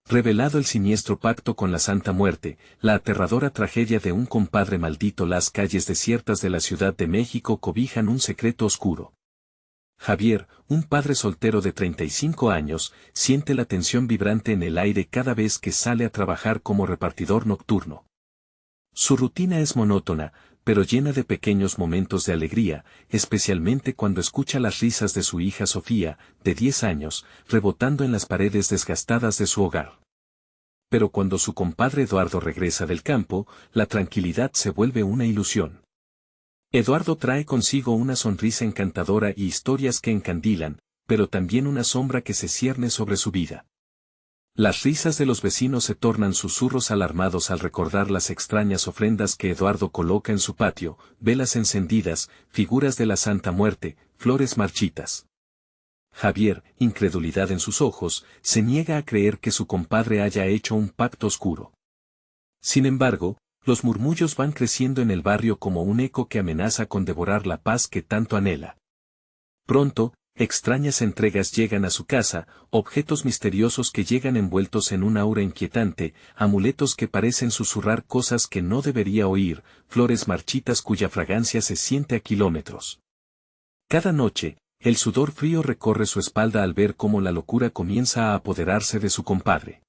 Revelado el siniestro pacto con la Santa Muerte, la aterradora tragedia de un compadre maldito. Las calles desiertas de la Ciudad de México cobijan un secreto oscuro. Javier, un padre soltero de 35 años, siente la tensión vibrante en el aire cada vez que sale a trabajar como repartidor nocturno. Su rutina es monótona, pero llena de pequeños momentos de alegría, especialmente cuando escucha las risas de su hija Sofía, de 10 años, rebotando en las paredes desgastadas de su hogar. Pero cuando su compadre Eduardo regresa del campo, la tranquilidad se vuelve una ilusión. Eduardo trae consigo una sonrisa encantadora y historias que encandilan, pero también una sombra que se cierne sobre su vida. Las risas de los vecinos se tornan susurros alarmados al recordar las extrañas ofrendas que Eduardo coloca en su patio, velas encendidas, figuras de la Santa Muerte, flores marchitas. Javier, incredulidad en sus ojos, se niega a creer que su compadre haya hecho un pacto oscuro. Sin embargo, los murmullos van creciendo en el barrio como un eco que amenaza con devorar la paz que tanto anhela. Pronto, extrañas entregas llegan a su casa, objetos misteriosos que llegan envueltos en un aura inquietante, amuletos que parecen susurrar cosas que no debería oír, flores marchitas cuya fragancia se siente a kilómetros. Cada noche, el sudor frío recorre su espalda al ver cómo la locura comienza a apoderarse de su compadre.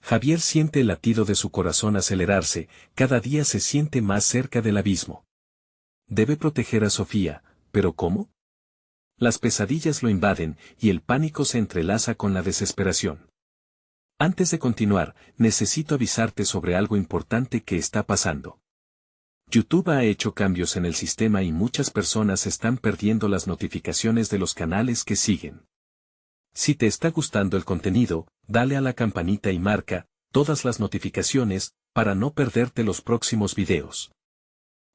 Javier siente el latido de su corazón acelerarse, cada día se siente más cerca del abismo. Debe proteger a Sofía, ¿pero cómo? Las pesadillas lo invaden, y el pánico se entrelaza con la desesperación. Antes de continuar, necesito avisarte sobre algo importante que está pasando. YouTube ha hecho cambios en el sistema y muchas personas están perdiendo las notificaciones de los canales que siguen. Si te está gustando el contenido, dale a la campanita y marca todas las notificaciones para no perderte los próximos videos.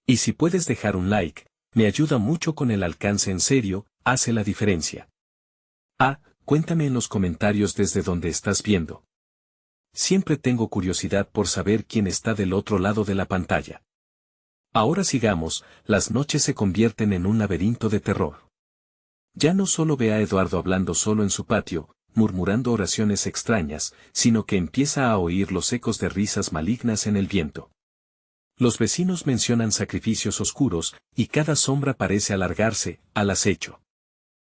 Y si puedes dejar un like, me ayuda mucho con el alcance. En serio, hace la diferencia. Cuéntame en los comentarios desde donde estás viendo. Siempre tengo curiosidad por saber quién está del otro lado de la pantalla. Ahora sigamos, las noches se convierten en un laberinto de terror. Ya no solo ve a Eduardo hablando solo en su patio, murmurando oraciones extrañas, sino que empieza a oír los ecos de risas malignas en el viento. Los vecinos mencionan sacrificios oscuros, y cada sombra parece alargarse, al acecho.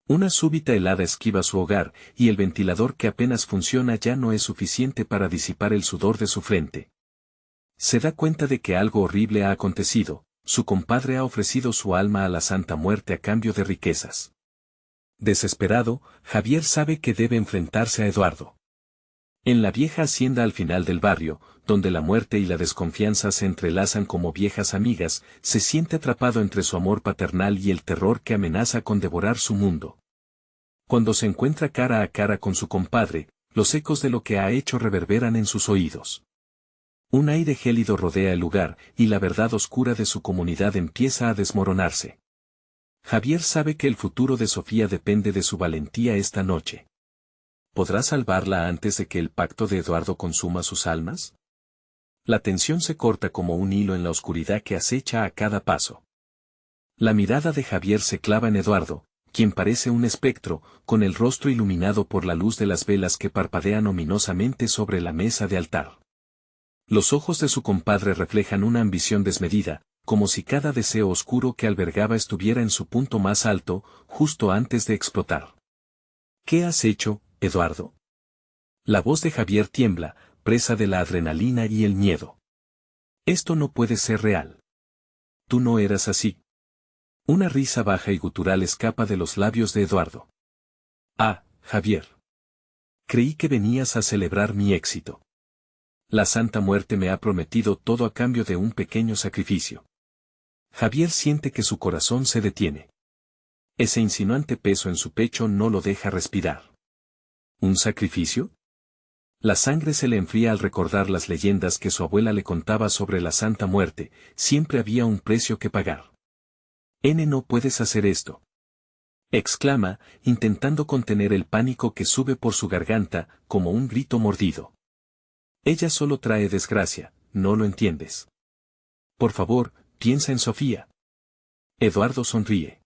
Una súbita helada esquiva su hogar, y el ventilador que apenas funciona ya no es suficiente para disipar el sudor de su frente. Se da cuenta de que algo horrible ha acontecido, su compadre ha ofrecido su alma a la Santa Muerte a cambio de riquezas. Desesperado, Javier sabe que debe enfrentarse a Eduardo. En la vieja hacienda al final del barrio, donde la muerte y la desconfianza se entrelazan como viejas amigas, se siente atrapado entre su amor paternal y el terror que amenaza con devorar su mundo. Cuando se encuentra cara a cara con su compadre, los ecos de lo que ha hecho reverberan en sus oídos. Un aire gélido rodea el lugar, y la verdad oscura de su comunidad empieza a desmoronarse. Javier sabe que el futuro de Sofía depende de su valentía esta noche. ¿Podrá salvarla antes de que el pacto de Eduardo consuma sus almas? La tensión se corta como un hilo en la oscuridad que acecha a cada paso. La mirada de Javier se clava en Eduardo, quien parece un espectro, con el rostro iluminado por la luz de las velas que parpadean ominosamente sobre la mesa de altar. Los ojos de su compadre reflejan una ambición desmedida, como si cada deseo oscuro que albergaba estuviera en su punto más alto, justo antes de explotar. ¿Qué has hecho, Eduardo? La voz de Javier tiembla, presa de la adrenalina y el miedo. Esto no puede ser real. Tú no eras así. Una risa baja y gutural escapa de los labios de Eduardo. Javier. Creí que venías a celebrar mi éxito. La Santa Muerte me ha prometido todo a cambio de un pequeño sacrificio. Javier siente que su corazón se detiene. Ese insinuante peso en su pecho no lo deja respirar. ¿Un sacrificio? La sangre se le enfría al recordar las leyendas que su abuela le contaba sobre la Santa Muerte, siempre había un precio que pagar. No puedes hacer esto. Exclama, intentando contener el pánico que sube por su garganta, como un grito mordido. Ella solo trae desgracia, ¿no lo entiendes? Por favor, piensa en Sofía. Eduardo sonríe.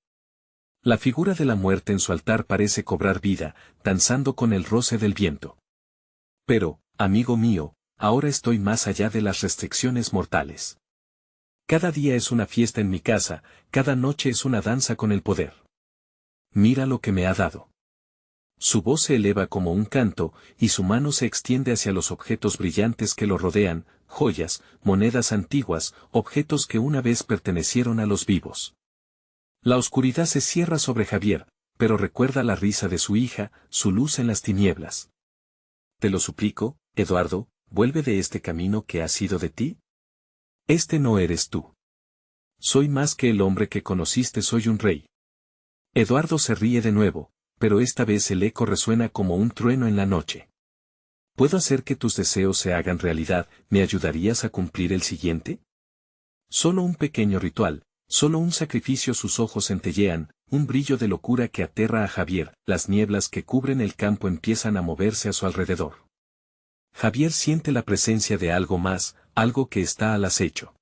La figura de la muerte en su altar parece cobrar vida, danzando con el roce del viento. Pero, amigo mío, ahora estoy más allá de las restricciones mortales. Cada día es una fiesta en mi casa, cada noche es una danza con el poder. Mira lo que me ha dado. Su voz se eleva como un canto, y su mano se extiende hacia los objetos brillantes que lo rodean, joyas, monedas antiguas, objetos que una vez pertenecieron a los vivos. La oscuridad se cierra sobre Javier, pero recuerda la risa de su hija, su luz en las tinieblas. Te lo suplico, Eduardo, vuelve de este camino que ha sido de ti. Este no eres tú. Soy más que el hombre que conociste, soy un rey. Eduardo se ríe de nuevo, pero esta vez el eco resuena como un trueno en la noche. ¿Puedo hacer que tus deseos se hagan realidad? ¿Me ayudarías a cumplir el siguiente? Solo un pequeño ritual, solo un sacrificio. Sus ojos centellean, un brillo de locura que aterra a Javier. Las nieblas que cubren el campo empiezan a moverse a su alrededor. Javier siente la presencia de algo más, algo que está al acecho.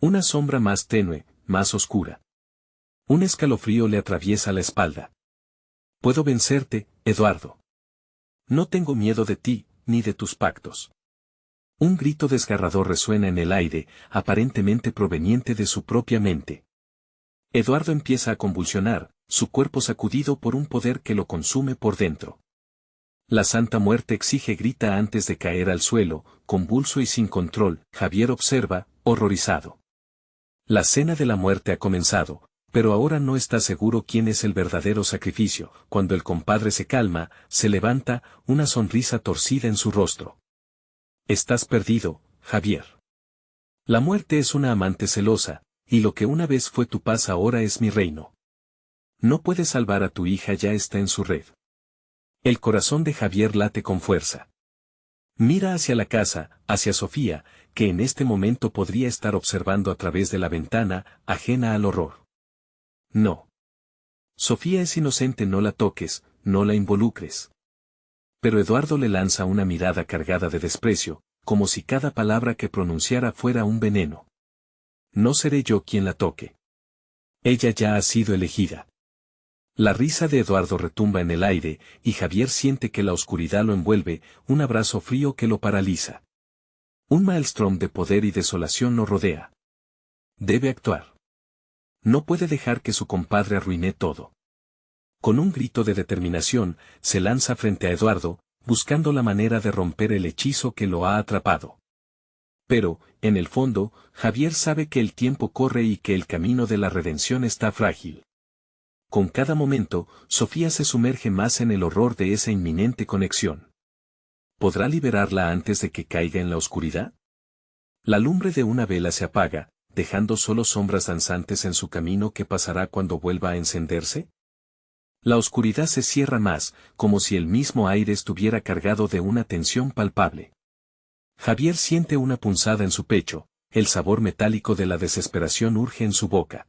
Una sombra más tenue, más oscura. Un escalofrío le atraviesa la espalda. Puedo vencerte, Eduardo. No tengo miedo de ti, ni de tus pactos. Un grito desgarrador resuena en el aire, aparentemente proveniente de su propia mente. Eduardo empieza a convulsionar, su cuerpo sacudido por un poder que lo consume por dentro. La Santa Muerte exige, grita antes de caer al suelo, convulso y sin control. Javier observa, horrorizado. La cena de la muerte ha comenzado, pero ahora no está seguro quién es el verdadero sacrificio. Cuando el compadre se calma, se levanta, una sonrisa torcida en su rostro. Estás perdido, Javier. La muerte es una amante celosa, y lo que una vez fue tu paz ahora es mi reino. No puedes salvar a tu hija, ya está en su red. El corazón de Javier late con fuerza. Mira hacia la casa, hacia Sofía, que en este momento podría estar observando a través de la ventana, ajena al horror. No. Sofía es inocente, no la toques, no la involucres. Pero Eduardo le lanza una mirada cargada de desprecio, como si cada palabra que pronunciara fuera un veneno. No seré yo quien la toque. Ella ya ha sido elegida. La risa de Eduardo retumba en el aire, y Javier siente que la oscuridad lo envuelve, un abrazo frío que lo paraliza. Un maelstrom de poder y desolación lo rodea. Debe actuar. No puede dejar que su compadre arruine todo. Con un grito de determinación, se lanza frente a Eduardo, buscando la manera de romper el hechizo que lo ha atrapado. Pero, en el fondo, Javier sabe que el tiempo corre y que el camino de la redención está frágil. Con cada momento, Sofía se sumerge más en el horror de esa inminente conexión. ¿Podrá liberarla antes de que caiga en la oscuridad? La lumbre de una vela se apaga, dejando solo sombras danzantes en su camino. ¿Qué pasará cuando vuelva a encenderse? La oscuridad se cierra más, como si el mismo aire estuviera cargado de una tensión palpable. Javier siente una punzada en su pecho, el sabor metálico de la desesperación urge en su boca.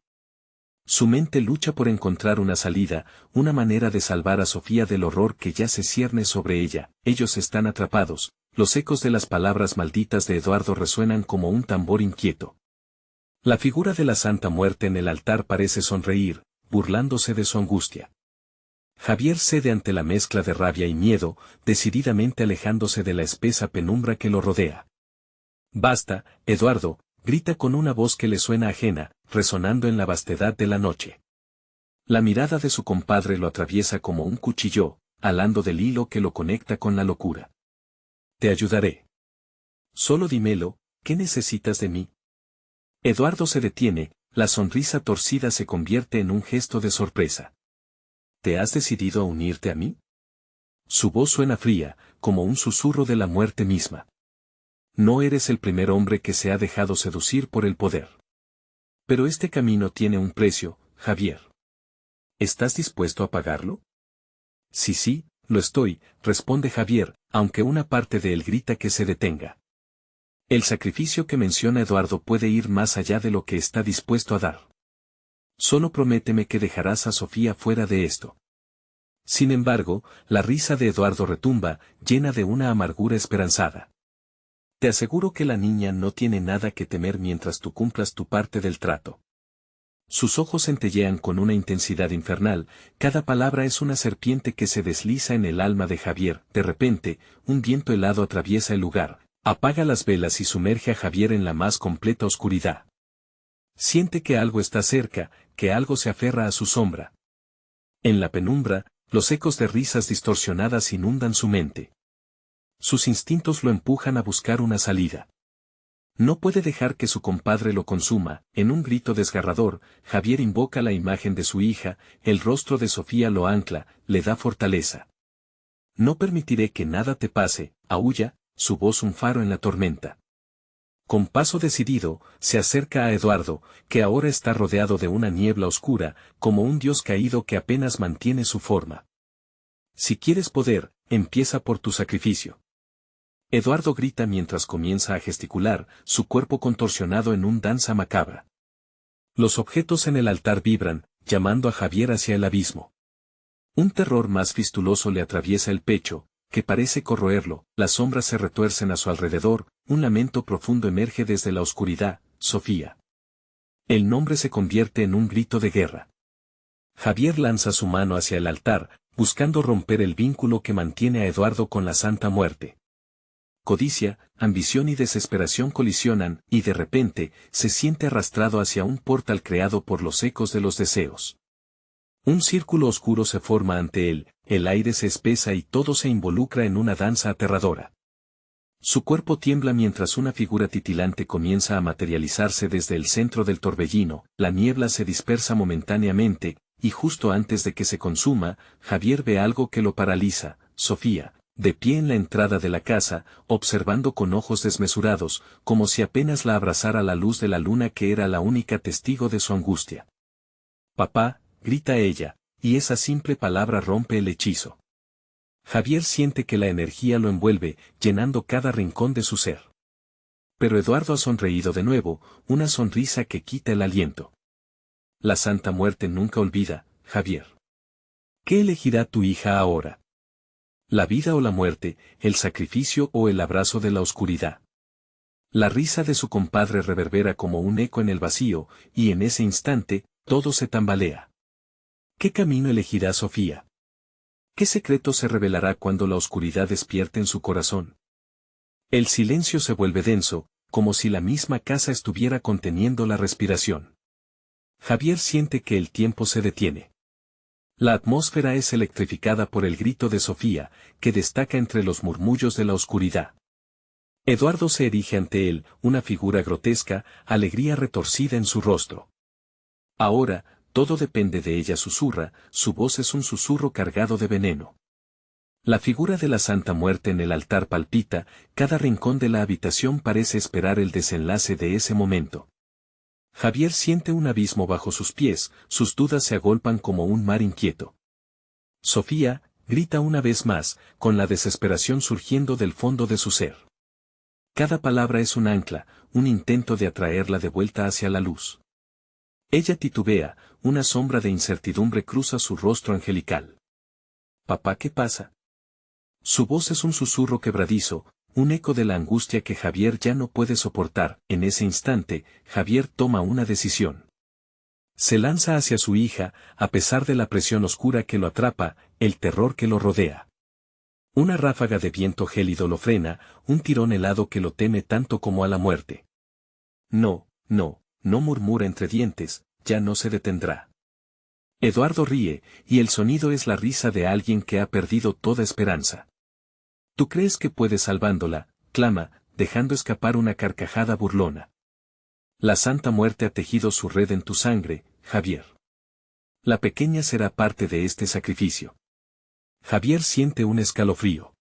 Su mente lucha por encontrar una salida, una manera de salvar a Sofía del horror que ya se cierne sobre ella. Ellos están atrapados. Los ecos de las palabras malditas de Eduardo resuenan como un tambor inquieto. La figura de la Santa Muerte en el altar parece sonreír, burlándose de su angustia. Javier cede ante la mezcla de rabia y miedo, decididamente alejándose de la espesa penumbra que lo rodea. Basta, Eduardo, grita con una voz que le suena ajena, resonando en la vastedad de la noche. La mirada de su compadre lo atraviesa como un cuchillo, alando del hilo que lo conecta con la locura. Te ayudaré. Solo dímelo, ¿qué necesitas de mí? Eduardo se detiene, la sonrisa torcida se convierte en un gesto de sorpresa. ¿Te has decidido a unirte a mí? Su voz suena fría, como un susurro de la muerte misma. No eres el primer hombre que se ha dejado seducir por el poder. Pero este camino tiene un precio, Javier. ¿Estás dispuesto a pagarlo? Sí, lo estoy, responde Javier, aunque una parte de él grita que se detenga. El sacrificio que menciona Eduardo puede ir más allá de lo que está dispuesto a dar. Solo prométeme que dejarás a Sofía fuera de esto. Sin embargo, la risa de Eduardo retumba, llena de una amargura esperanzada. Te aseguro que la niña no tiene nada que temer mientras tú cumplas tu parte del trato. Sus ojos centellean con una intensidad infernal, cada palabra es una serpiente que se desliza en el alma de Javier. De repente, un viento helado atraviesa el lugar, apaga las velas y sumerge a Javier en la más completa oscuridad. Siente que algo está cerca, que algo se aferra a su sombra. En la penumbra, los ecos de risas distorsionadas inundan su mente. Sus instintos lo empujan a buscar una salida. No puede dejar que su compadre lo consuma. En un grito desgarrador, Javier invoca la imagen de su hija, el rostro de Sofía lo ancla, le da fortaleza. No permitiré que nada te pase, aúlla, su voz un faro en la tormenta. Con paso decidido, se acerca a Eduardo, que ahora está rodeado de una niebla oscura, como un dios caído que apenas mantiene su forma. Si quieres poder, empieza por tu sacrificio. Eduardo grita mientras comienza a gesticular, su cuerpo contorsionado en un danza macabra. Los objetos en el altar vibran, llamando a Javier hacia el abismo. Un terror más fistuloso le atraviesa el pecho, que parece corroerlo, las sombras se retuercen a su alrededor, un lamento profundo emerge desde la oscuridad, Sofía. El nombre se convierte en un grito de guerra. Javier lanza su mano hacia el altar, buscando romper el vínculo que mantiene a Eduardo con la Santa Muerte. Codicia, ambición y desesperación colisionan, y de repente, se siente arrastrado hacia un portal creado por los ecos de los deseos. Un círculo oscuro se forma ante él, el aire se espesa y todo se involucra en una danza aterradora. Su cuerpo tiembla mientras una figura titilante comienza a materializarse desde el centro del torbellino, la niebla se dispersa momentáneamente, y justo antes de que se consuma, Javier ve algo que lo paraliza, Sofía, de pie en la entrada de la casa, observando con ojos desmesurados, como si apenas la abrazara la luz de la luna que era la única testigo de su angustia. «Papá», grita ella, y esa simple palabra rompe el hechizo. Javier siente que la energía lo envuelve, llenando cada rincón de su ser. Pero Eduardo ha sonreído de nuevo, una sonrisa que quita el aliento. La Santa Muerte nunca olvida, Javier. ¿Qué elegirá tu hija ahora? ¿La vida o la muerte, el sacrificio o el abrazo de la oscuridad? La risa de su compadre reverbera como un eco en el vacío, y en ese instante, todo se tambalea. ¿Qué camino elegirá Sofía? ¿Qué secreto se revelará cuando la oscuridad despierte en su corazón? El silencio se vuelve denso, como si la misma casa estuviera conteniendo la respiración. Javier siente que el tiempo se detiene. La atmósfera es electrificada por el grito de Sofía, que destaca entre los murmullos de la oscuridad. Eduardo se erige ante él, una figura grotesca, alegría retorcida en su rostro. Ahora, todo depende de ella, susurra, su voz es un susurro cargado de veneno. La figura de la Santa Muerte en el altar palpita, cada rincón de la habitación parece esperar el desenlace de ese momento. Javier siente un abismo bajo sus pies, sus dudas se agolpan como un mar inquieto. Sofía, grita una vez más, con la desesperación surgiendo del fondo de su ser. Cada palabra es un ancla, un intento de atraerla de vuelta hacia la luz. Ella titubea, una sombra de incertidumbre cruza su rostro angelical. «Papá, ¿qué pasa?» Su voz es un susurro quebradizo, un eco de la angustia que Javier ya no puede soportar. En ese instante, Javier toma una decisión. Se lanza hacia su hija, a pesar de la presión oscura que lo atrapa, el terror que lo rodea. Una ráfaga de viento gélido lo frena, un tirón helado que lo teme tanto como a la muerte. «No, no», no murmura entre dientes, «ya no se detendrá». Eduardo ríe, y el sonido es la risa de alguien que ha perdido toda esperanza. «¿Tú crees que puedes salvándola?», clama, dejando escapar una carcajada burlona. «La Santa Muerte ha tejido su red en tu sangre, Javier. La pequeña será parte de este sacrificio». Javier siente un escalofrío.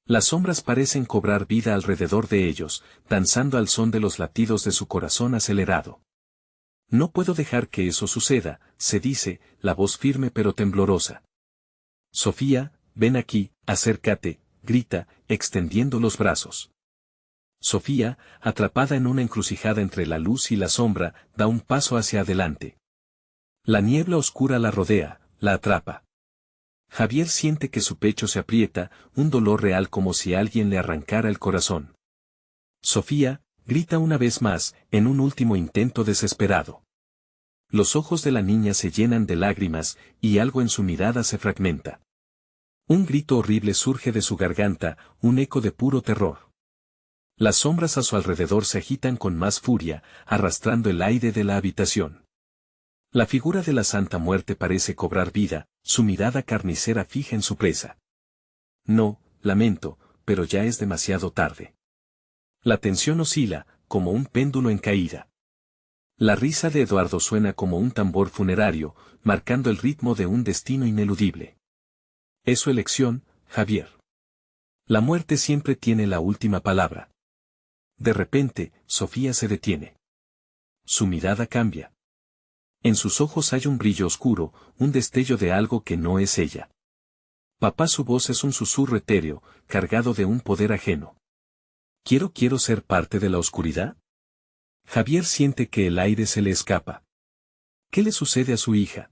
Las sombras parecen cobrar vida alrededor de ellos, danzando al son de los latidos de su corazón acelerado. «No puedo dejar que eso suceda», se dice, la voz firme pero temblorosa. «Sofía, ven aquí, acércate», grita, extendiendo los brazos. Sofía, atrapada en una encrucijada entre la luz y la sombra, da un paso hacia adelante. La niebla oscura la rodea, la atrapa. Javier siente que su pecho se aprieta, un dolor real como si alguien le arrancara el corazón. «Sofía», grita una vez más, en un último intento desesperado. Los ojos de la niña se llenan de lágrimas, y algo en su mirada se fragmenta. Un grito horrible surge de su garganta, un eco de puro terror. Las sombras a su alrededor se agitan con más furia, arrastrando el aire de la habitación. La figura de la Santa Muerte parece cobrar vida, su mirada carnicera fija en su presa. No, lamento, pero ya es demasiado tarde. La tensión oscila, como un péndulo en caída. La risa de Eduardo suena como un tambor funerario, marcando el ritmo de un destino ineludible. Es su elección, Javier. La muerte siempre tiene la última palabra. De repente, Sofía se detiene. Su mirada cambia. En sus ojos hay un brillo oscuro, un destello de algo que no es ella. Papá, su voz es un susurro etéreo, cargado de un poder ajeno. ¿Quiero ser parte de la oscuridad? Javier siente que el aire se le escapa. ¿Qué le sucede a su hija?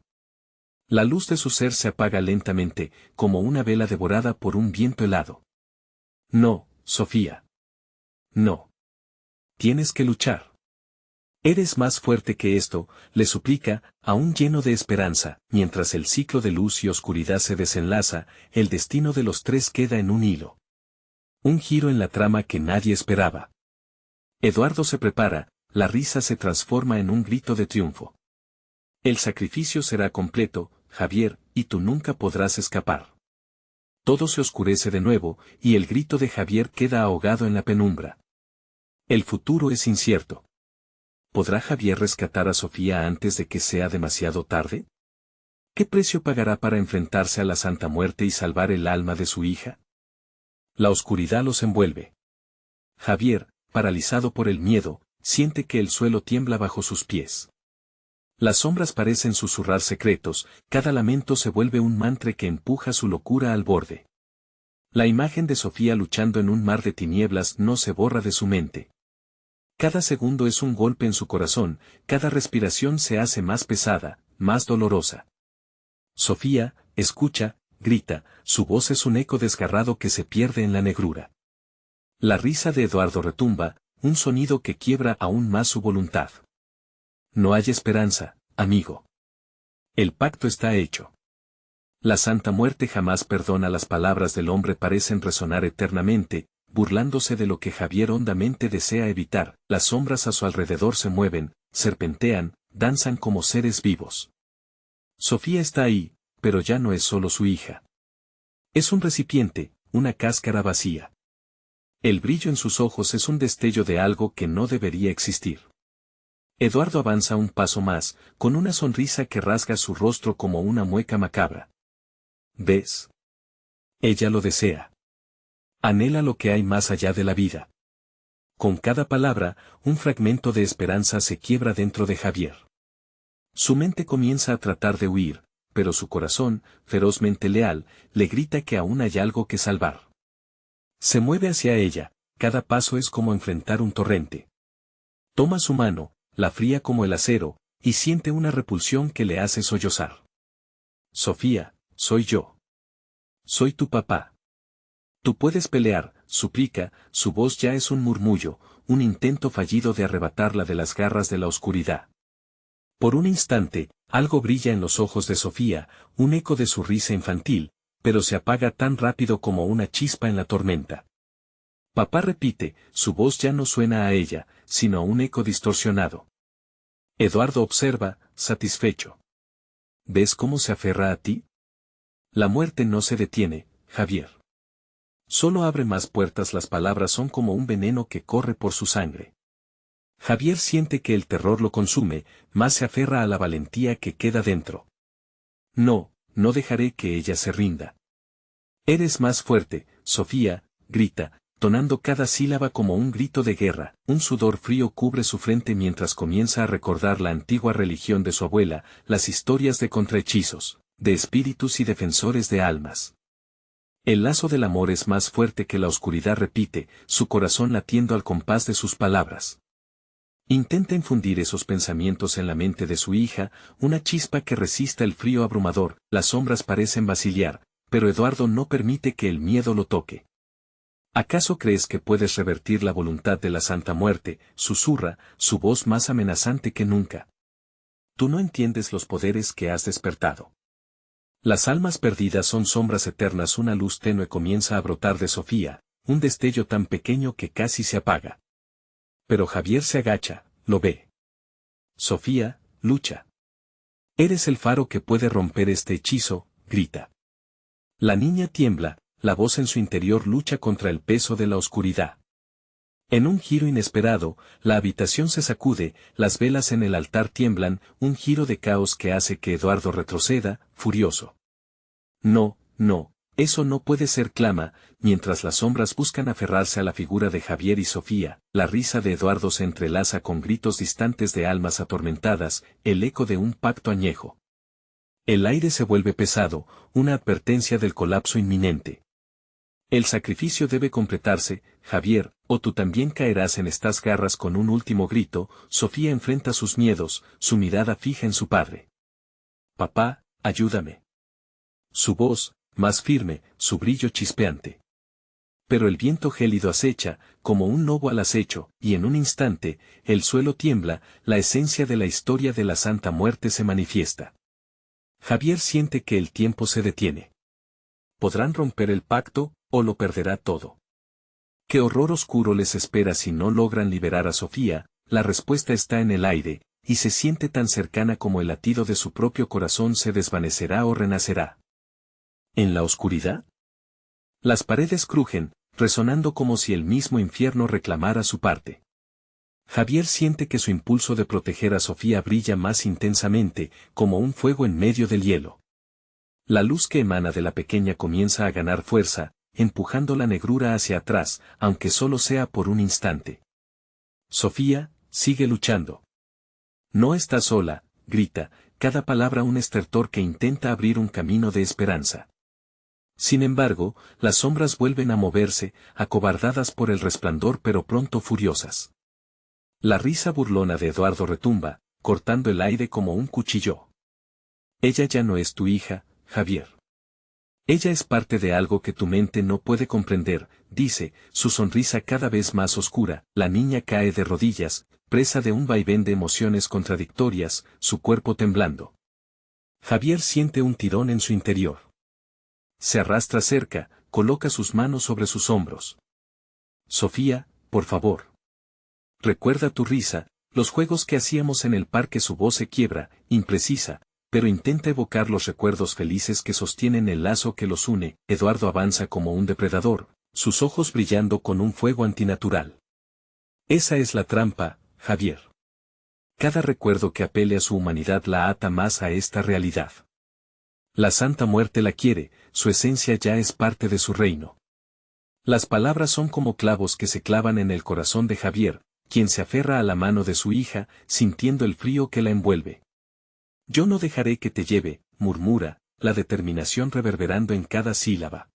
La luz de su ser se apaga lentamente, como una vela devorada por un viento helado. No, Sofía. No. Tienes que luchar. Eres más fuerte que esto, le suplica, aún lleno de esperanza. Mientras el ciclo de luz y oscuridad se desenlaza, el destino de los tres queda en un hilo. Un giro en la trama que nadie esperaba. Eduardo se prepara, la risa se transforma en un grito de triunfo. El sacrificio será completo, Javier, y tú nunca podrás escapar. Todo se oscurece de nuevo, y el grito de Javier queda ahogado en la penumbra. El futuro es incierto. ¿Podrá Javier rescatar a Sofía antes de que sea demasiado tarde? ¿Qué precio pagará para enfrentarse a la Santa Muerte y salvar el alma de su hija? La oscuridad los envuelve. Javier, paralizado por el miedo, siente que el suelo tiembla bajo sus pies. Las sombras parecen susurrar secretos, cada lamento se vuelve un mantra que empuja su locura al borde. La imagen de Sofía luchando en un mar de tinieblas no se borra de su mente. Cada segundo es un golpe en su corazón, cada respiración se hace más pesada, más dolorosa. Sofía, escucha, grita, su voz es un eco desgarrado que se pierde en la negrura. La risa de Eduardo retumba, un sonido que quiebra aún más su voluntad. No hay esperanza, amigo. El pacto está hecho. La Santa Muerte jamás perdona. Las palabras del hombre parecen resonar eternamente, burlándose de lo que Javier hondamente desea evitar. Las sombras a su alrededor se mueven, serpentean, danzan como seres vivos. Sofía está ahí, pero ya no es solo su hija. Es un recipiente, una cáscara vacía. El brillo en sus ojos es un destello de algo que no debería existir. Eduardo avanza un paso más, con una sonrisa que rasga su rostro como una mueca macabra. ¿Ves? Ella lo desea. Anhela lo que hay más allá de la vida. Con cada palabra, un fragmento de esperanza se quiebra dentro de Javier. Su mente comienza a tratar de huir, pero su corazón, ferozmente leal, le grita que aún hay algo que salvar. Se mueve hacia ella, cada paso es como enfrentar un torrente. Toma su mano, la fría como el acero, y siente una repulsión que le hace sollozar. Sofía, soy yo. Soy tu papá. Tú puedes pelear, suplica, su voz ya es un murmullo, un intento fallido de arrebatarla de las garras de la oscuridad. Por un instante, algo brilla en los ojos de Sofía, un eco de su risa infantil, pero se apaga tan rápido como una chispa en la tormenta. Papá repite, su voz ya no suena a ella, sino a un eco distorsionado. Eduardo observa, satisfecho. ¿Ves cómo se aferra a ti? La muerte no se detiene, Javier. Solo abre más puertas. Las palabras son como un veneno que corre por su sangre. Javier siente que el terror lo consume, más se aferra a la valentía que queda dentro. No, no dejaré que ella se rinda. Eres más fuerte, Sofía, grita, tonando cada sílaba como un grito de guerra. Un sudor frío cubre su frente mientras comienza a recordar la antigua religión de su abuela, las historias de contrahechizos, de espíritus y defensores de almas. El lazo del amor es más fuerte que la oscuridad, repite, su corazón latiendo al compás de sus palabras. Intenta infundir esos pensamientos en la mente de su hija, una chispa que resista el frío abrumador. Las sombras parecen vacilar, pero Eduardo no permite que el miedo lo toque. ¿Acaso crees que puedes revertir la voluntad de la Santa Muerte?, susurra, su voz más amenazante que nunca. Tú no entiendes los poderes que has despertado. Las almas perdidas son sombras eternas. Una luz tenue comienza a brotar de Sofía, un destello tan pequeño que casi se apaga. Pero Javier se agacha, lo ve. Sofía, lucha. Eres el faro que puede romper este hechizo, grita. La niña tiembla, la voz en su interior lucha contra el peso de la oscuridad. En un giro inesperado, la habitación se sacude, las velas en el altar tiemblan, un giro de caos que hace que Eduardo retroceda, furioso. No, no, eso no puede ser, clama, mientras las sombras buscan aferrarse a la figura de Javier y Sofía. La risa de Eduardo se entrelaza con gritos distantes de almas atormentadas, el eco de un pacto añejo. El aire se vuelve pesado, una advertencia del colapso inminente. El sacrificio debe completarse, Javier, o tú también caerás en estas garras. Con un último grito, Sofía enfrenta sus miedos, su mirada fija en su padre. Papá, ayúdame. Su voz, más firme, su brillo chispeante. Pero el viento gélido acecha, como un lobo al acecho, y en un instante, el suelo tiembla, la esencia de la historia de la Santa Muerte se manifiesta. Javier siente que el tiempo se detiene. ¿Podrán romper el pacto, o lo perderá todo? ¿Qué horror oscuro les espera si no logran liberar a Sofía? La respuesta está en el aire, y se siente tan cercana como el latido de su propio corazón. ¿Se desvanecerá o renacerá? ¿En la oscuridad? Las paredes crujen, resonando como si el mismo infierno reclamara su parte. Javier siente que su impulso de proteger a Sofía brilla más intensamente, como un fuego en medio del hielo. La luz que emana de la pequeña comienza a ganar fuerza, empujando la negrura hacia atrás, aunque solo sea por un instante. Sofía, sigue luchando. No está sola, grita, cada palabra un estertor que intenta abrir un camino de esperanza. Sin embargo, las sombras vuelven a moverse, acobardadas por el resplandor pero pronto furiosas. La risa burlona de Eduardo retumba, cortando el aire como un cuchillo. Ella ya no es tu hija, Javier. Ella es parte de algo que tu mente no puede comprender, dice, su sonrisa cada vez más oscura. La niña cae de rodillas, presa de un vaivén de emociones contradictorias, su cuerpo temblando. Javier siente un tirón en su interior. Se arrastra cerca, coloca sus manos sobre sus hombros. Sofía, por favor. Recuerda tu risa, los juegos que hacíamos en el parque. Su voz se quiebra, imprecisa, pero intenta evocar los recuerdos felices que sostienen el lazo que los une. Eduardo avanza como un depredador, sus ojos brillando con un fuego antinatural. Esa es la trampa, Javier. Cada recuerdo que apele a su humanidad la ata más a esta realidad. La Santa Muerte la quiere, su esencia ya es parte de su reino. Las palabras son como clavos que se clavan en el corazón de Javier, quien se aferra a la mano de su hija, sintiendo el frío que la envuelve. Yo no dejaré que te lleve, murmura, la determinación reverberando en cada sílaba.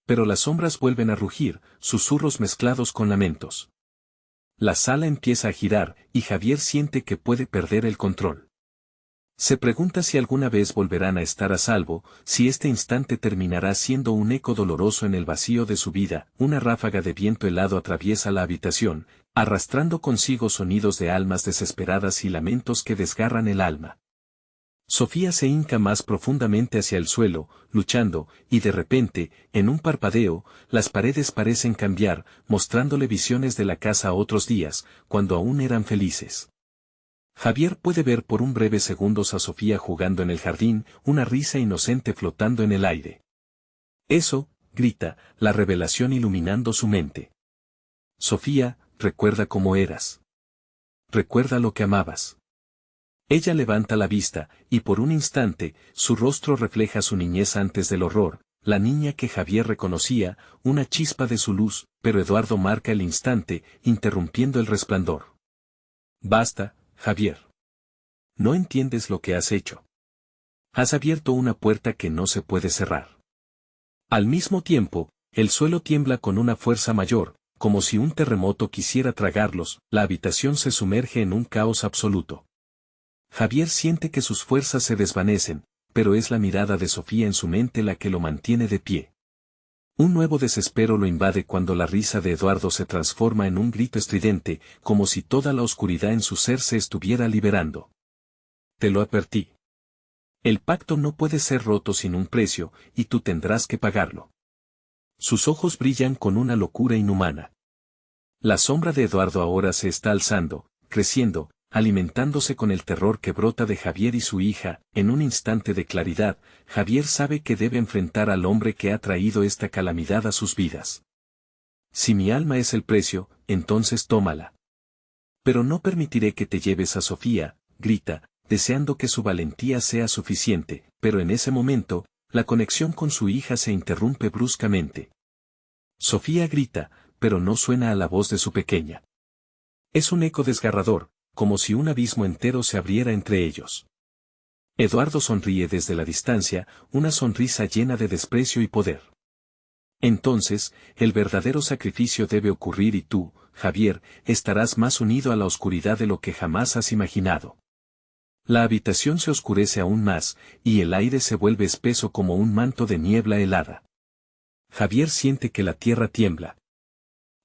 Pero las sombras vuelven a rugir, susurros mezclados con lamentos. La sala empieza a girar, y Javier siente que puede perder el control. Se pregunta si alguna vez volverán a estar a salvo, si este instante terminará siendo un eco doloroso en el vacío de su vida. Una ráfaga de viento helado atraviesa la habitación, arrastrando consigo sonidos de almas desesperadas y lamentos que desgarran el alma. Sofía se hinca más profundamente hacia el suelo, luchando, y de repente, en un parpadeo, las paredes parecen cambiar, mostrándole visiones de la casa otros días, cuando aún eran felices. Javier puede ver por un breve segundo a Sofía jugando en el jardín, una risa inocente flotando en el aire. Eso, grita, la revelación iluminando su mente. Sofía, recuerda cómo eras. Recuerda lo que amabas. Ella levanta la vista, y por un instante, su rostro refleja su niñez antes del horror, la niña que Javier reconocía, una chispa de su luz, pero Eduardo marca el instante, interrumpiendo el resplandor. Basta, Javier. No entiendes lo que has hecho. Has abierto una puerta que no se puede cerrar. Al mismo tiempo, el suelo tiembla con una fuerza mayor, como si un terremoto quisiera tragarlos. La habitación se sumerge en un caos absoluto. Javier siente que sus fuerzas se desvanecen, pero es la mirada de Sofía en su mente la que lo mantiene de pie. Un nuevo desespero lo invade cuando la risa de Eduardo se transforma en un grito estridente, como si toda la oscuridad en su ser se estuviera liberando. te lo advertí. El pacto no puede ser roto sin un precio, y tú tendrás que pagarlo. Sus ojos brillan con una locura inhumana. La sombra de Eduardo ahora se está alzando, creciendo, alimentándose con el terror que brota de Javier y su hija. En un instante de claridad, Javier sabe que debe enfrentar al hombre que ha traído esta calamidad a sus vidas. Si mi alma es el precio, entonces tómala. Pero no permitiré que te lleves a Sofía, grita, deseando que su valentía sea suficiente, pero en ese momento, la conexión con su hija se interrumpe bruscamente. Sofía grita, pero no suena a la voz de su pequeña. Es un eco desgarrador, como si un abismo entero se abriera entre ellos. Eduardo sonríe desde la distancia, una sonrisa llena de desprecio y poder. Entonces, el verdadero sacrificio debe ocurrir y tú, Javier, estarás más unido a la oscuridad de lo que jamás has imaginado. La habitación se oscurece aún más, y el aire se vuelve espeso como un manto de niebla helada. Javier siente que la tierra tiembla.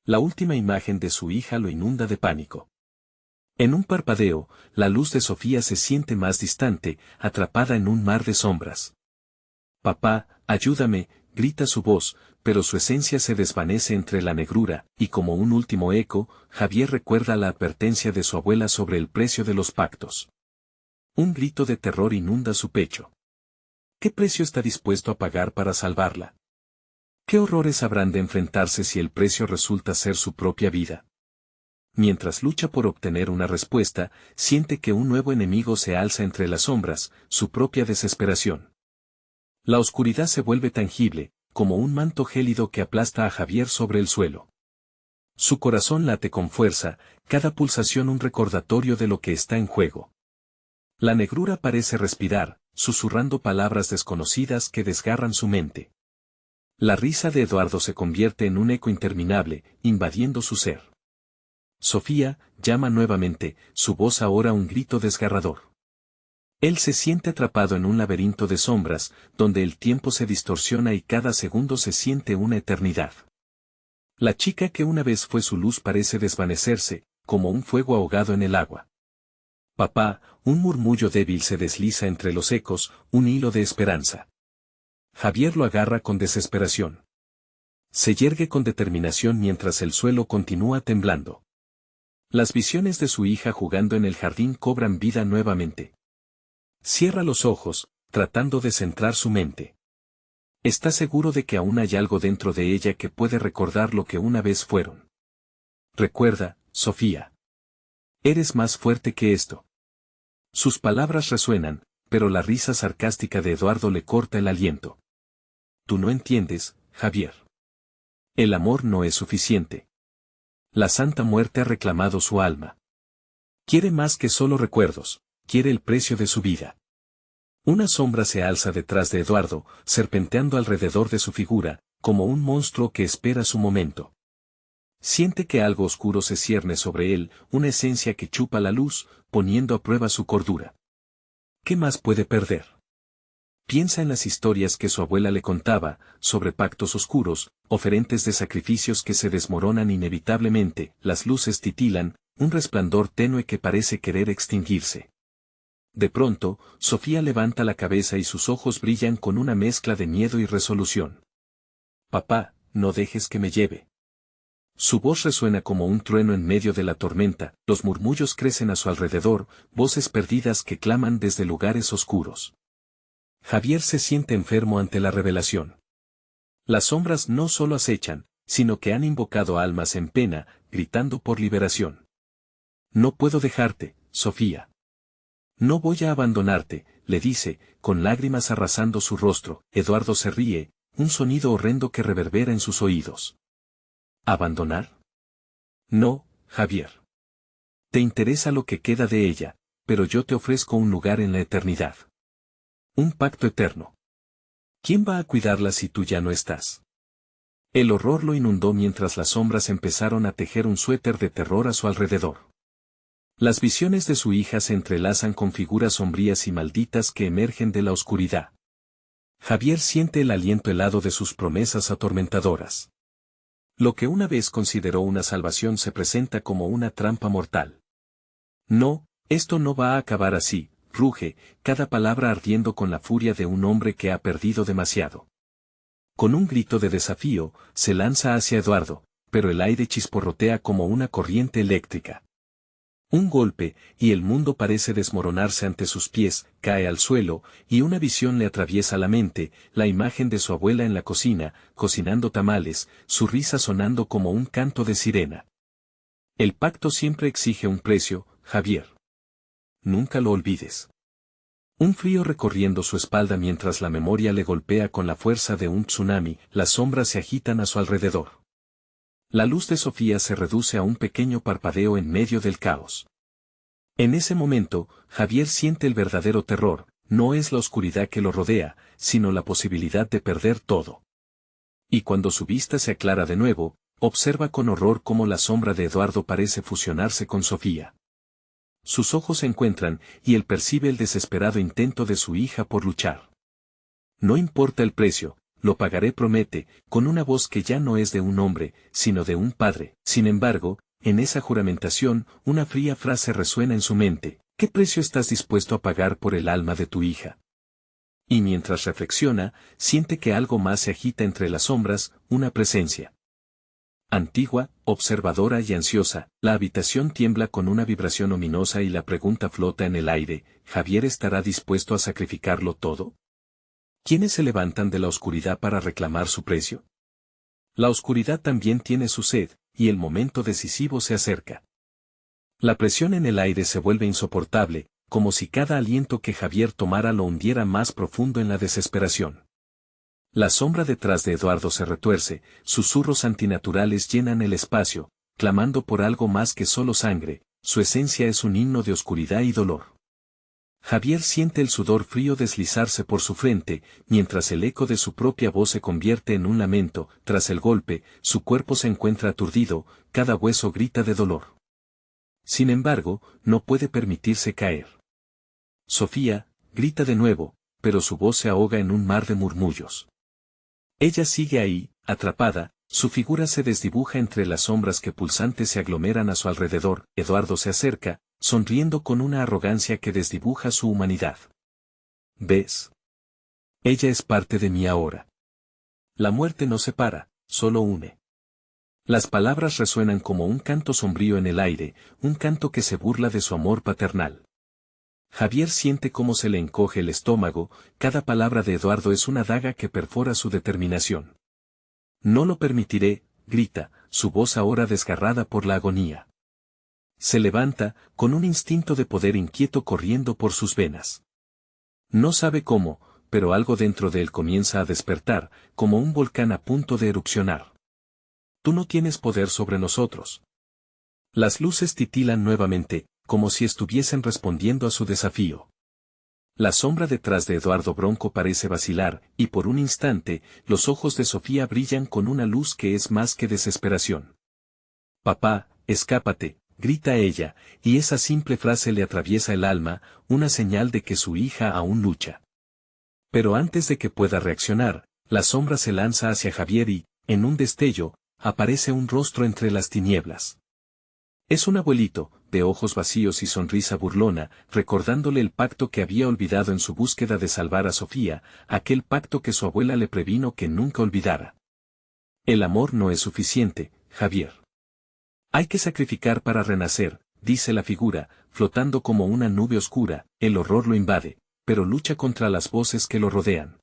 La última imagen de su hija lo inunda de pánico. En un parpadeo, la luz de Sofía se siente más distante, atrapada en un mar de sombras. «Papá, ayúdame», grita su voz, pero su esencia se desvanece entre la negrura, y como un último eco, Javier recuerda la advertencia de su abuela sobre el precio de los pactos. Un grito de terror inunda su pecho. ¿Qué precio está dispuesto a pagar para salvarla? ¿Qué horrores habrán de enfrentarse si el precio resulta ser su propia vida? Mientras lucha por obtener una respuesta, siente que un nuevo enemigo se alza entre las sombras, su propia desesperación. La oscuridad se vuelve tangible, como un manto gélido que aplasta a Javier sobre el suelo. Su corazón late con fuerza, cada pulsación un recordatorio de lo que está en juego. La negrura parece respirar, susurrando palabras desconocidas que desgarran su mente. La risa de Eduardo se convierte en un eco interminable, invadiendo su ser. Sofía, llama nuevamente, su voz ahora un grito desgarrador. Él se siente atrapado en un laberinto de sombras, donde el tiempo se distorsiona y cada segundo se siente una eternidad. La chica que una vez fue su luz parece desvanecerse, como un fuego ahogado en el agua. Papá, un murmullo débil se desliza entre los ecos, un hilo de esperanza. Javier lo agarra con desesperación. Se yergue con determinación mientras el suelo continúa temblando. Las visiones de su hija jugando en el jardín cobran vida nuevamente. Cierra los ojos, tratando de centrar su mente. Está seguro de que aún hay algo dentro de ella que puede recordar lo que una vez fueron. Recuerda, Sofía. Eres más fuerte que esto. Sus palabras resuenan, pero la risa sarcástica de Eduardo le corta el aliento. Tú no entiendes, Javier. El amor no es suficiente. La Santa Muerte ha reclamado su alma. Quiere más que solo recuerdos, quiere el precio de su vida. Una sombra se alza detrás de Eduardo, serpenteando alrededor de su figura, como un monstruo que espera su momento. Siente que algo oscuro se cierne sobre él, una esencia que chupa la luz, poniendo a prueba su cordura. ¿Qué más puede perder? Piensa en las historias que su abuela le contaba, sobre pactos oscuros, oferentes de sacrificios que se desmoronan inevitablemente, las luces titilan, un resplandor tenue que parece querer extinguirse. De pronto, Sofía levanta la cabeza y sus ojos brillan con una mezcla de miedo y resolución. Papá, no dejes que me lleve. Su voz resuena como un trueno en medio de la tormenta, los murmullos crecen a su alrededor, voces perdidas que claman desde lugares oscuros. Javier se siente enfermo ante la revelación. Las sombras no solo acechan, sino que han invocado almas en pena, gritando por liberación. No puedo dejarte, Sofía. No voy a abandonarte, le dice, con lágrimas arrasando su rostro. Eduardo se ríe, un sonido horrendo que reverbera en sus oídos. ¿Abandonar? No, Javier. Te interesa lo que queda de ella, pero yo te ofrezco un lugar en la eternidad. Un pacto eterno. ¿Quién va a cuidarla si tú ya no estás? El horror lo inundó mientras las sombras empezaron a tejer un suéter de terror a su alrededor. Las visiones de su hija se entrelazan con figuras sombrías y malditas que emergen de la oscuridad. Javier siente el aliento helado de sus promesas atormentadoras. Lo que una vez consideró una salvación se presenta como una trampa mortal. No, esto no va a acabar así, ruge, cada palabra ardiendo con la furia de un hombre que ha perdido demasiado. Con un grito de desafío, se lanza hacia Eduardo, pero el aire chisporrotea como una corriente eléctrica. Un golpe, y el mundo parece desmoronarse ante sus pies, cae al suelo, y una visión le atraviesa la mente, la imagen de su abuela en la cocina, cocinando tamales, su risa sonando como un canto de sirena. El pacto siempre exige un precio, Javier. Nunca lo olvides. Un frío recorriendo su espalda mientras la memoria le golpea con la fuerza de un tsunami, las sombras se agitan a su alrededor. La luz de Sofía se reduce a un pequeño parpadeo en medio del caos. En ese momento, Javier siente el verdadero terror, no es la oscuridad que lo rodea, sino la posibilidad de perder todo. Y cuando su vista se aclara de nuevo, observa con horror cómo la sombra de Eduardo parece fusionarse con Sofía. Sus ojos se encuentran, y él percibe el desesperado intento de su hija por luchar. No importa el precio, lo pagaré, promete, con una voz que ya no es de un hombre, sino de un padre. Sin embargo, en esa juramentación, una fría frase resuena en su mente: ¿qué precio estás dispuesto a pagar por el alma de tu hija? Y mientras reflexiona, siente que algo más se agita entre las sombras, una presencia. Antigua, observadora y ansiosa, la habitación tiembla con una vibración ominosa y la pregunta flota en el aire: ¿Javier estará dispuesto a sacrificarlo todo? ¿Quiénes se levantan de la oscuridad para reclamar su precio? La oscuridad también tiene su sed, y el momento decisivo se acerca. La presión en el aire se vuelve insoportable, como si cada aliento que Javier tomara lo hundiera más profundo en la desesperación. La sombra detrás de Eduardo se retuerce, susurros antinaturales llenan el espacio, clamando por algo más que solo sangre, su esencia es un himno de oscuridad y dolor. Javier siente el sudor frío deslizarse por su frente, mientras el eco de su propia voz se convierte en un lamento. Tras el golpe, su cuerpo se encuentra aturdido, cada hueso grita de dolor. Sin embargo, no puede permitirse caer. Sofía, grita de nuevo, pero su voz se ahoga en un mar de murmullos. Ella sigue ahí, atrapada, su figura se desdibuja entre las sombras que pulsantes se aglomeran a su alrededor. Eduardo se acerca, sonriendo con una arrogancia que desdibuja su humanidad. ¿Ves? Ella es parte de mí ahora. La muerte no separa, solo une. Las palabras resuenan como un canto sombrío en el aire, un canto que se burla de su amor paternal. Javier siente cómo se le encoge el estómago, cada palabra de Eduardo es una daga que perfora su determinación. No lo permitiré, grita, su voz ahora desgarrada por la agonía. Se levanta, con un instinto de poder inquieto corriendo por sus venas. No sabe cómo, pero algo dentro de él comienza a despertar, como un volcán a punto de erupcionar. Tú no tienes poder sobre nosotros. Las luces titilan nuevamente, como si estuviesen respondiendo a su desafío. La sombra detrás de Eduardo Bronco parece vacilar, y por un instante, los ojos de Sofía brillan con una luz que es más que desesperación. Papá, escápate, grita ella, y esa simple frase le atraviesa el alma, una señal de que su hija aún lucha. Pero antes de que pueda reaccionar, la sombra se lanza hacia Javier y, en un destello, aparece un rostro entre las tinieblas. Es un abuelito, de ojos vacíos y sonrisa burlona, recordándole el pacto que había olvidado en su búsqueda de salvar a Sofía, aquel pacto que su abuela le previno que nunca olvidara. El amor no es suficiente, Javier. Hay que sacrificar para renacer, dice la figura, flotando como una nube oscura. El horror lo invade, pero lucha contra las voces que lo rodean.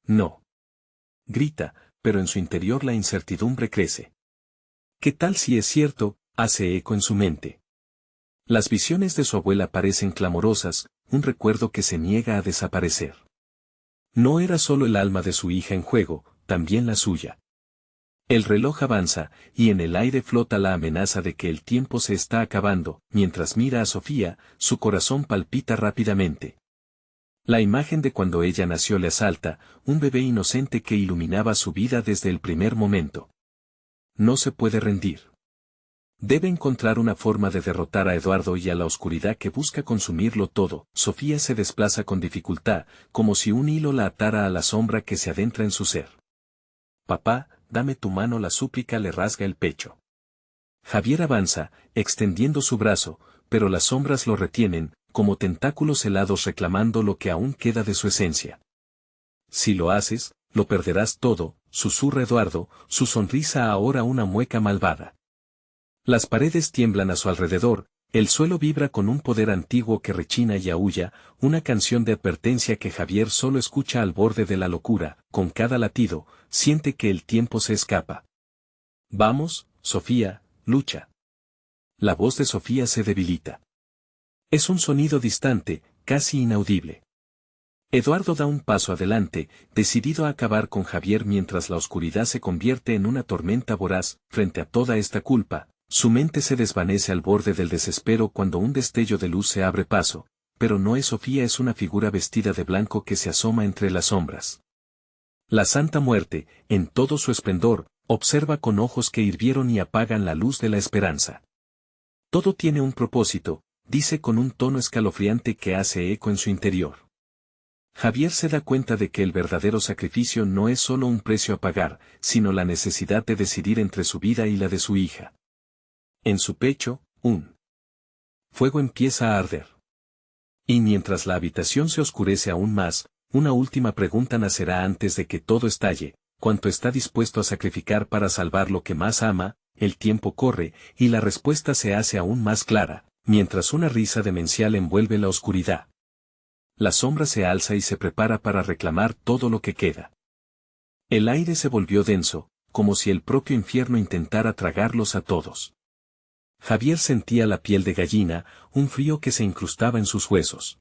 No. Grita, pero en su interior la incertidumbre crece. ¿Qué tal si es cierto? Hace eco en su mente. Las visiones de su abuela parecen clamorosas, un recuerdo que se niega a desaparecer. No era solo el alma de su hija en juego, también la suya. El reloj avanza, y en el aire flota la amenaza de que el tiempo se está acabando. Mientras mira a Sofía, su corazón palpita rápidamente. La imagen de cuando ella nació le asalta, un bebé inocente que iluminaba su vida desde el primer momento. No se puede rendir. Debe encontrar una forma de derrotar a Eduardo y a la oscuridad que busca consumirlo todo. Sofía se desplaza con dificultad, como si un hilo la atara a la sombra que se adentra en su ser. Papá, dame tu mano, la súplica le rasga el pecho. Javier avanza, extendiendo su brazo, pero las sombras lo retienen, como tentáculos helados reclamando lo que aún queda de su esencia. Si lo haces, lo perderás todo, susurra Eduardo, su sonrisa ahora una mueca malvada. Las paredes tiemblan a su alrededor, el suelo vibra con un poder antiguo que rechina y aúlla, una canción de advertencia que Javier solo escucha al borde de la locura, con cada latido, siente que el tiempo se escapa. Vamos, Sofía, lucha. La voz de Sofía se debilita. Es un sonido distante, casi inaudible. Eduardo da un paso adelante, decidido a acabar con Javier mientras la oscuridad se convierte en una tormenta voraz. Frente a toda esta culpa, su mente se desvanece al borde del desespero cuando un destello de luz se abre paso, pero no es Sofía, es una figura vestida de blanco que se asoma entre las sombras. La Santa Muerte, en todo su esplendor, observa con ojos que hirvieron y apagan la luz de la esperanza. Todo tiene un propósito, dice con un tono escalofriante que hace eco en su interior. Javier se da cuenta de que el verdadero sacrificio no es solo un precio a pagar, sino la necesidad de decidir entre su vida y la de su hija. En su pecho, un fuego empieza a arder. Y mientras la habitación se oscurece aún más, una última pregunta nacerá antes de que todo estalle: ¿cuánto está dispuesto a sacrificar para salvar lo que más ama? El tiempo corre, y la respuesta se hace aún más clara, mientras una risa demencial envuelve la oscuridad. La sombra se alza y se prepara para reclamar todo lo que queda. El aire se volvió denso, como si el propio infierno intentara tragarlos a todos. Javier sentía la piel de gallina, un frío que se incrustaba en sus huesos.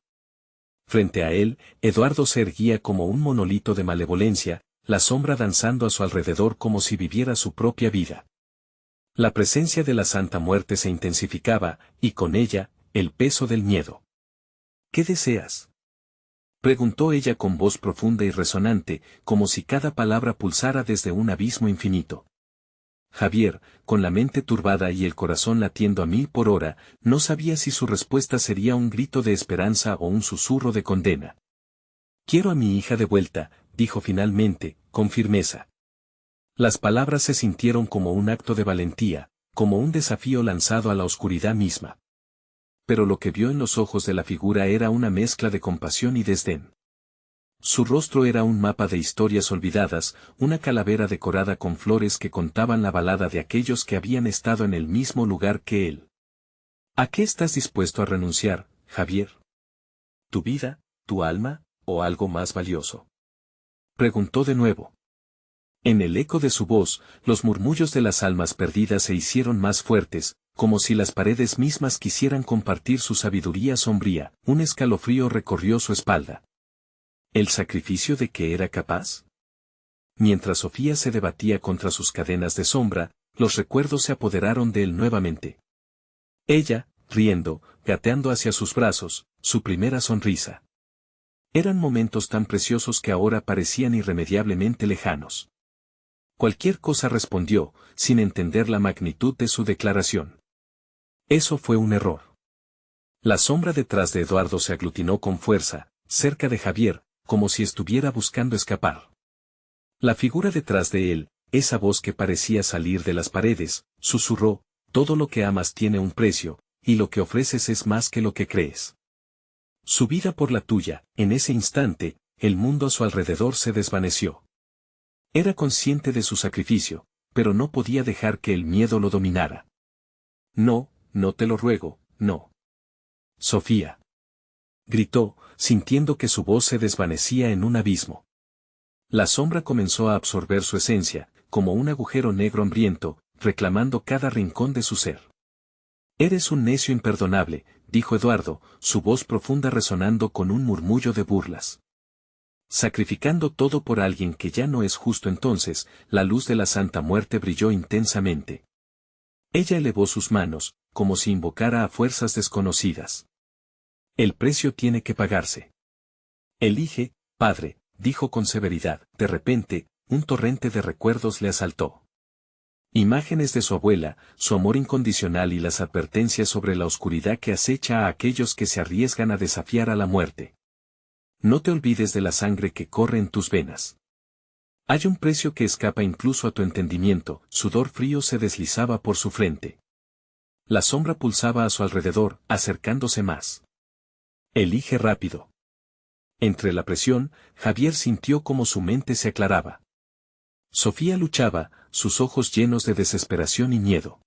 Frente a él, Eduardo se erguía como un monolito de malevolencia, la sombra danzando a su alrededor como si viviera su propia vida. La presencia de la Santa Muerte se intensificaba, y con ella, el peso del miedo. ¿Qué deseas?, preguntó ella con voz profunda y resonante, como si cada palabra pulsara desde un abismo infinito. Javier, con la mente turbada y el corazón latiendo a 1000 por hora, no sabía si su respuesta sería un grito de esperanza o un susurro de condena. Quiero a mi hija de vuelta, dijo finalmente, con firmeza. Las palabras se sintieron como un acto de valentía, como un desafío lanzado a la oscuridad misma. Pero lo que vio en los ojos de la figura era una mezcla de compasión y desdén. Su rostro era un mapa de historias olvidadas, una calavera decorada con flores que contaban la balada de aquellos que habían estado en el mismo lugar que él. ¿A qué estás dispuesto a renunciar, Javier? ¿Tu vida, tu alma, o algo más valioso?, preguntó de nuevo. En el eco de su voz, los murmullos de las almas perdidas se hicieron más fuertes, como si las paredes mismas quisieran compartir su sabiduría sombría. Un escalofrío recorrió su espalda. ¿El sacrificio de que era capaz? Mientras Sofía se debatía contra sus cadenas de sombra, los recuerdos se apoderaron de él nuevamente. Ella, riendo, gateando hacia sus brazos, su primera sonrisa. Eran momentos tan preciosos que ahora parecían irremediablemente lejanos. Cualquier cosa, respondió, sin entender la magnitud de su declaración. Eso fue un error. La sombra detrás de Eduardo se aglutinó con fuerza, cerca de Javier, como si estuviera buscando escapar. La figura detrás de él, esa voz que parecía salir de las paredes, susurró: todo lo que amas tiene un precio, y lo que ofreces es más que lo que crees. Su vida por la tuya. En ese instante, el mundo a su alrededor se desvaneció. Era consciente de su sacrificio, pero no podía dejar que el miedo lo dominara. No, no te lo ruego, no. Sofía, gritó, sintiendo que su voz se desvanecía en un abismo. La sombra comenzó a absorber su esencia, como un agujero negro hambriento, reclamando cada rincón de su ser. Eres un necio imperdonable, dijo Eduardo, su voz profunda resonando con un murmullo de burlas. Sacrificando todo por alguien que ya no es justo. Entonces, la luz de la Santa Muerte brilló intensamente. Ella elevó sus manos, como si invocara a fuerzas desconocidas. El precio tiene que pagarse. Elige, padre, dijo con severidad. De repente, un torrente de recuerdos le asaltó. Imágenes de su abuela, su amor incondicional y las advertencias sobre la oscuridad que acecha a aquellos que se arriesgan a desafiar a la muerte. No te olvides de la sangre que corre en tus venas. Hay un precio que escapa incluso a tu entendimiento. Sudor frío se deslizaba por su frente. La sombra pulsaba a su alrededor, acercándose más. Elige rápido. Entre la presión, Javier sintió como su mente se aclaraba. Sofía luchaba, sus ojos llenos de desesperación y miedo.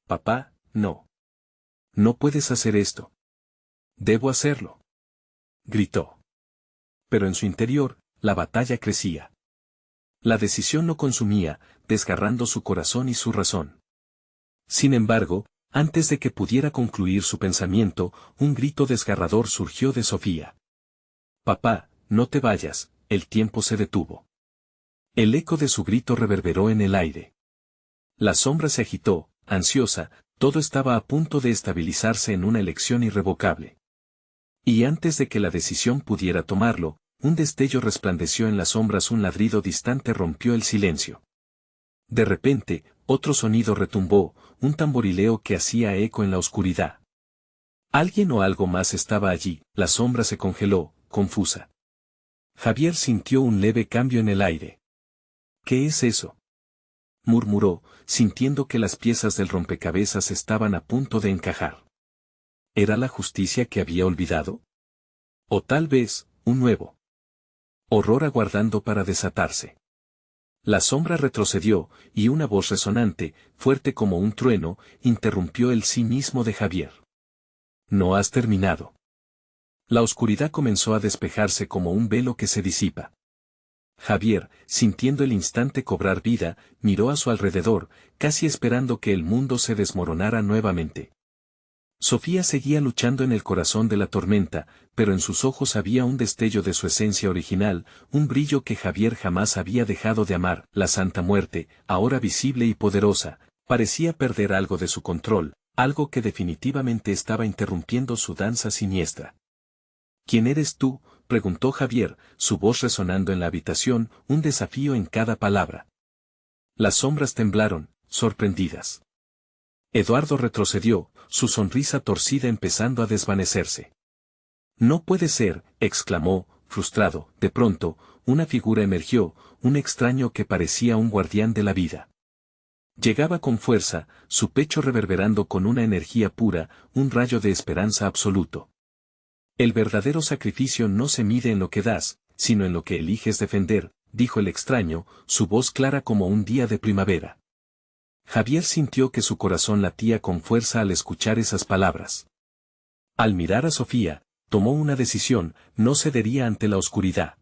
Papá, no. No puedes hacer esto. Debo hacerlo. Gritó. Pero en su interior, la batalla crecía. La decisión lo consumía, desgarrando su corazón y su razón. Sin embargo, antes de que pudiera concluir su pensamiento, un grito desgarrador surgió de Sofía. Papá, no te vayas, el tiempo se detuvo. El eco de su grito reverberó en el aire. La sombra se agitó, ansiosa, todo estaba a punto de estabilizarse en una elección irrevocable. Y antes de que la decisión pudiera tomarlo, un destello resplandeció en las sombras, un ladrido distante rompió el silencio. De repente, otro sonido retumbó, un tamborileo que hacía eco en la oscuridad. Alguien o algo más estaba allí, la sombra se congeló, confusa. Javier sintió un leve cambio en el aire. ¿Qué es eso?, murmuró, sintiendo que las piezas del rompecabezas estaban a punto de encajar. ¿Era la justicia que había olvidado? O tal vez, un nuevo horror aguardando para desatarse. La sombra retrocedió, y una voz resonante, fuerte como un trueno, interrumpió el sí mismo de Javier. No has terminado. La oscuridad comenzó a despejarse como un velo que se disipa. Javier, sintiendo el instante cobrar vida, miró a su alrededor, casi esperando que el mundo se desmoronara nuevamente. Sofía seguía luchando en el corazón de la tormenta, pero en sus ojos había un destello de su esencia original, un brillo que Javier jamás había dejado de amar. La Santa Muerte, ahora visible y poderosa, parecía perder algo de su control, algo que definitivamente estaba interrumpiendo su danza siniestra. ¿Quién eres tú?, preguntó Javier, su voz resonando en la habitación, un desafío en cada palabra. Las sombras temblaron, sorprendidas. Eduardo retrocedió, su sonrisa torcida empezando a desvanecerse. No puede ser, exclamó, frustrado. De pronto, una figura emergió, un extraño que parecía un guardián de la vida. Llegaba con fuerza, su pecho reverberando con una energía pura, un rayo de esperanza absoluto. El verdadero sacrificio no se mide en lo que das, sino en lo que eliges defender, dijo el extraño, su voz clara como un día de primavera. Javier sintió que su corazón latía con fuerza al escuchar esas palabras. Al mirar a Sofía, tomó una decisión, no cedería ante la oscuridad.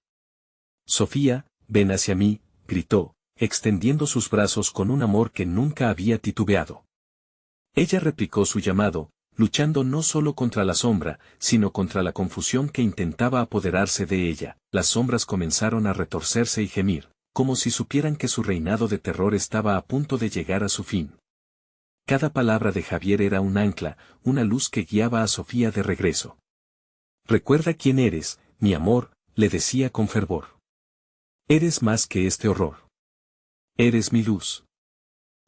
Sofía, ven hacia mí, gritó, extendiendo sus brazos con un amor que nunca había titubeado. Ella replicó su llamado, luchando no solo contra la sombra, sino contra la confusión que intentaba apoderarse de ella. Las sombras comenzaron a retorcerse y gemir, como si supieran que su reinado de terror estaba a punto de llegar a su fin. Cada palabra de Javier era un ancla, una luz que guiaba a Sofía de regreso. Recuerda quién eres, mi amor, le decía con fervor. Eres más que este horror. Eres mi luz.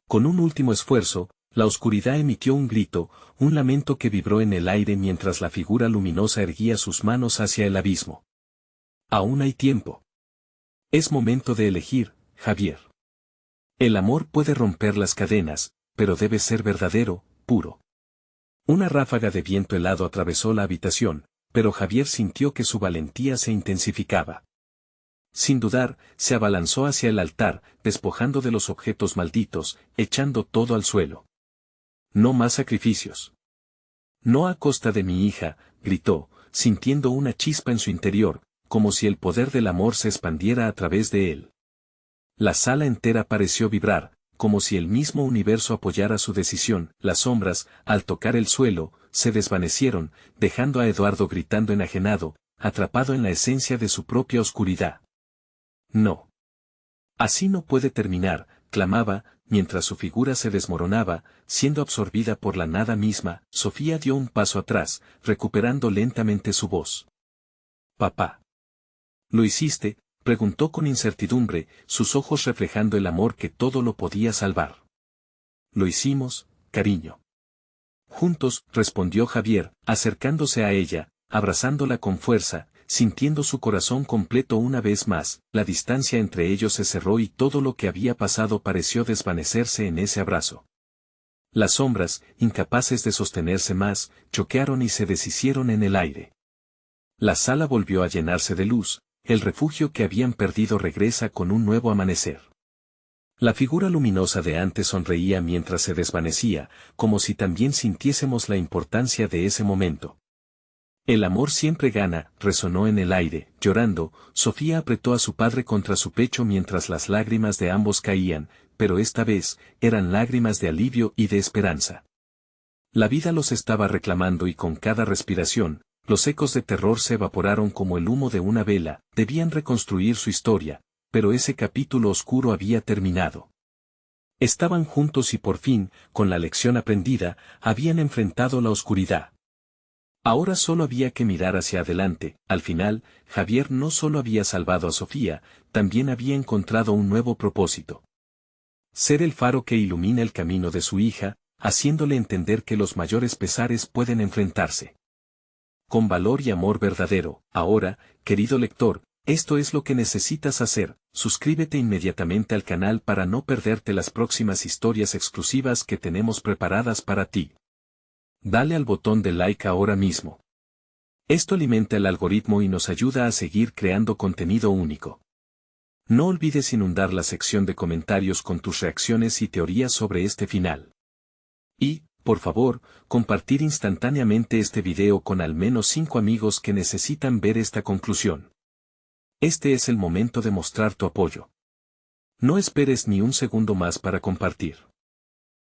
Con un último esfuerzo, la oscuridad emitió un grito, un lamento que vibró en el aire mientras la figura luminosa erguía sus manos hacia el abismo. Aún hay tiempo. Es momento de elegir, Javier. El amor puede romper las cadenas, pero debe ser verdadero, puro. Una ráfaga de viento helado atravesó la habitación, pero Javier sintió que su valentía se intensificaba. Sin dudar, se abalanzó hacia el altar, despojando de los objetos malditos, echando todo al suelo. No más sacrificios. No a costa de mi hija, gritó, sintiendo una chispa en su interior, como si el poder del amor se expandiera a través de él. La sala entera pareció vibrar, como si el mismo universo apoyara su decisión. Las sombras, al tocar el suelo, se desvanecieron, dejando a Eduardo gritando enajenado, atrapado en la esencia de su propia oscuridad. No. Así no puede terminar, clamaba, mientras su figura se desmoronaba, siendo absorbida por la nada misma. Sofía dio un paso atrás, recuperando lentamente su voz. Papá. ¿Lo hiciste?, preguntó con incertidumbre, sus ojos reflejando el amor que todo lo podía salvar. Lo hicimos, cariño. Juntos, respondió Javier, acercándose a ella, abrazándola con fuerza, sintiendo su corazón completo una vez más. La distancia entre ellos se cerró y todo lo que había pasado pareció desvanecerse en ese abrazo. Las sombras, incapaces de sostenerse más, choquearon y se deshicieron en el aire. La sala volvió a llenarse de luz, el refugio que habían perdido regresa con un nuevo amanecer. La figura luminosa de antes sonreía mientras se desvanecía, como si también sintiésemos la importancia de ese momento. El amor siempre gana, resonó en el aire. Llorando, Sofía apretó a su padre contra su pecho mientras las lágrimas de ambos caían, pero esta vez, eran lágrimas de alivio y de esperanza. La vida los estaba reclamando y con cada respiración, los ecos de terror se evaporaron como el humo de una vela. Debían reconstruir su historia, pero ese capítulo oscuro había terminado. Estaban juntos y por fin, con la lección aprendida, habían enfrentado la oscuridad. Ahora solo había que mirar hacia adelante. Al final, Javier no solo había salvado a Sofía, también había encontrado un nuevo propósito. Ser el faro que ilumina el camino de su hija, haciéndole entender que los mayores pesares pueden enfrentarse con valor y amor verdadero. Ahora, querido lector, esto es lo que necesitas hacer. Suscríbete inmediatamente al canal para no perderte las próximas historias exclusivas que tenemos preparadas para ti. Dale al botón de like ahora mismo. Esto alimenta el algoritmo y nos ayuda a seguir creando contenido único. No olvides inundar la sección de comentarios con tus reacciones y teorías sobre este final. Y, por favor, compartir instantáneamente este video con al menos 5 amigos que necesitan ver esta conclusión. Este es el momento de mostrar tu apoyo. No esperes ni un segundo más para compartir.